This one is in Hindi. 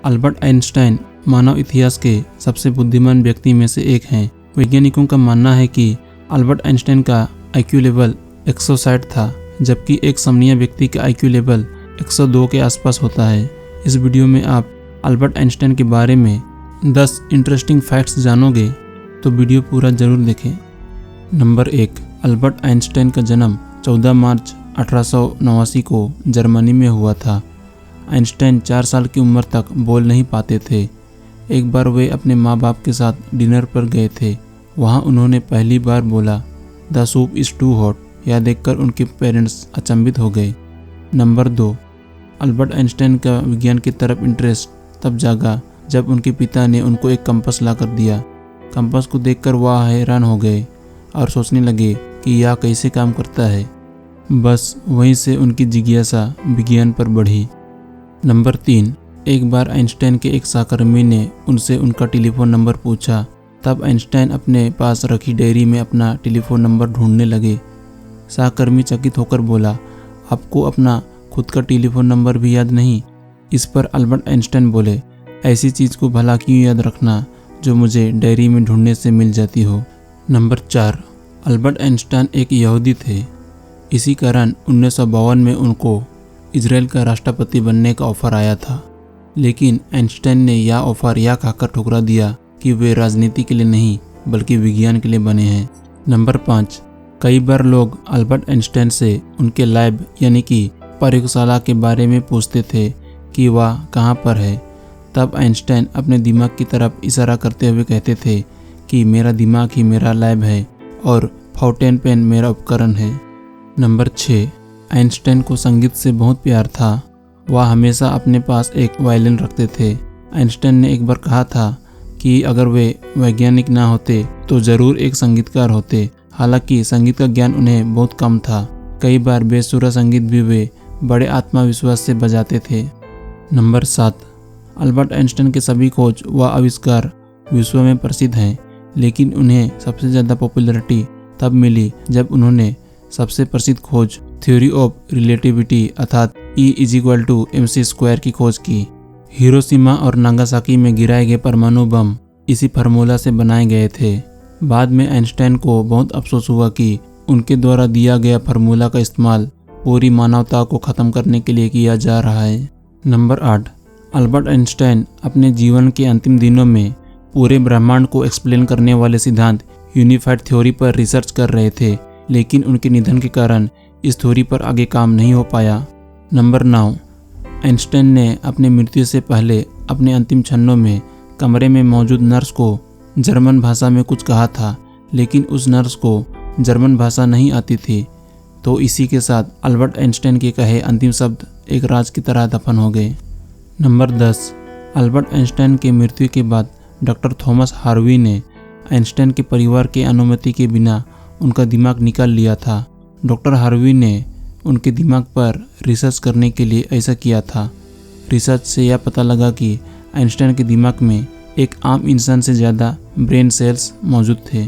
अल्बर्ट आइंस्टाइन मानव इतिहास के सबसे बुद्धिमान व्यक्ति में से एक हैं। वैज्ञानिकों का मानना है कि अल्बर्ट आइंस्टाइन का IQ लेवल 160 था, जबकि एक समनीय व्यक्ति का IQ लेवल 102 के आसपास होता है। इस वीडियो में आप अल्बर्ट आइंस्टाइन के बारे में 10 इंटरेस्टिंग फैक्ट्स जानोगे, तो वीडियो पूरा जरूर देखें। नंबर 1, अल्बर्ट आइंस्टाइन का जन्म 14 मार्च 1889 को जर्मनी में हुआ था। आइंस्टाइन 4 साल की उम्र तक बोल नहीं पाते थे। एक बार वे अपने माँ बाप के साथ डिनर पर गए थे। वहाँ उन्होंने पहली बार बोला, the soup is too hot. यह देखकर उनके पेरेंट्स अचंभित हो गए। नंबर 2, अल्बर्ट आइंस्टाइन का विज्ञान की तरफ इंटरेस्ट तब जागा जब उनके पिता ने उनको एक कंपास ला कर दिया। कंपास को देखकर वह हैरान हो गए और सोचने लगे कि यह कैसे काम करता है। बस वहीं से उनकी जिज्ञासा विज्ञान पर बढ़ी। नंबर 3, एक बार आइंस्टाइन के एक सहकर्मी ने उनसे उनका टेलीफोन नंबर पूछा। तब आइंस्टाइन अपने पास रखी डायरी में अपना टेलीफोन नंबर ढूंढने लगे। सहकर्मी चकित होकर बोला, आपको अपना खुद का टेलीफोन नंबर भी याद नहीं? इस पर अल्बर्ट आइंस्टाइन बोले, ऐसी चीज़ को भला क्यों याद रखना जो मुझे डायरी में ढूंढने से मिल जाती हो। नंबर 4, अल्बर्ट आइंस्टाइन एक यहूदी थे। इसी कारण 1952 में उनको इजराइल का राष्ट्रपति बनने का ऑफर आया था, लेकिन आइंस्टाइन ने यह ऑफर यह कहकर ठुकरा दिया कि वे राजनीति के लिए नहीं बल्कि विज्ञान के लिए बने हैं। नंबर 5, कई बार लोग अल्बर्ट आइंस्टाइन से उनके लैब यानी कि प्रयोगशाला के बारे में पूछते थे कि वह कहाँ पर है। तब आइंस्टाइन अपने दिमाग की तरफ इशारा करते हुए कहते थे कि मेरा दिमाग ही मेरा लैब है और फाउंटेन पेन मेरा उपकरण है। नंबर 6, आइंस्टाइन को संगीत से बहुत प्यार था। वह हमेशा अपने पास एक वायलिन रखते थे। आइंस्टाइन ने एक बार कहा था कि अगर वे वैज्ञानिक ना होते तो ज़रूर एक संगीतकार होते। हालांकि संगीत का ज्ञान उन्हें बहुत कम था। कई बार बेसुरा संगीत भी वे बड़े आत्मविश्वास से बजाते थे। नंबर 7, अल्बर्ट आइंस्टाइन के सभी खोज व आविष्कार विश्व में प्रसिद्ध हैं, लेकिन उन्हें सबसे ज़्यादा पॉपुलैरिटी तब मिली जब उन्होंने सबसे प्रसिद्ध खोज थ्योरी ऑफ रिलेटिविटी अर्थात E=mc² की खोज की। हिरोशिमा और नागासाकी में गिराए गए परमाणु बम इसी फार्मूला से बनाए गए थे। बाद में आइंस्टाइन को बहुत अफसोस हुआ कि उनके द्वारा दिया गया फार्मूला का इस्तेमाल पूरी मानवता को ख़त्म करने के लिए किया जा रहा है। नंबर 8, अल्बर्ट आइंस्टाइन अपने जीवन के अंतिम दिनों में पूरे ब्रह्मांड को एक्सप्लेन करने वाले सिद्धांत यूनिफाइड थ्योरी पर रिसर्च कर रहे थे, लेकिन उनके निधन के कारण इस थ्योरी पर आगे काम नहीं हो पाया। नंबर 9, आइंस्टाइन ने अपनी मृत्यु से पहले अपने अंतिम क्षणों में कमरे में मौजूद नर्स को जर्मन भाषा में कुछ कहा था, लेकिन उस नर्स को जर्मन भाषा नहीं आती थी। तो इसी के साथ अल्बर्ट आइंस्टाइन के कहे अंतिम शब्द एक राज की तरह दफन हो गए। नंबर 10, अल्बर्ट आइंस्टाइन की मृत्यु के बाद डॉक्टर थॉमस हार्वी ने आइंस्टाइन के परिवार की अनुमति के बिना उनका दिमाग निकाल लिया था। डॉक्टर हार्वी ने उनके दिमाग पर रिसर्च करने के लिए ऐसा किया था। रिसर्च से यह पता लगा कि आइंस्टाइन के दिमाग में एक आम इंसान से ज़्यादा ब्रेन सेल्स मौजूद थे।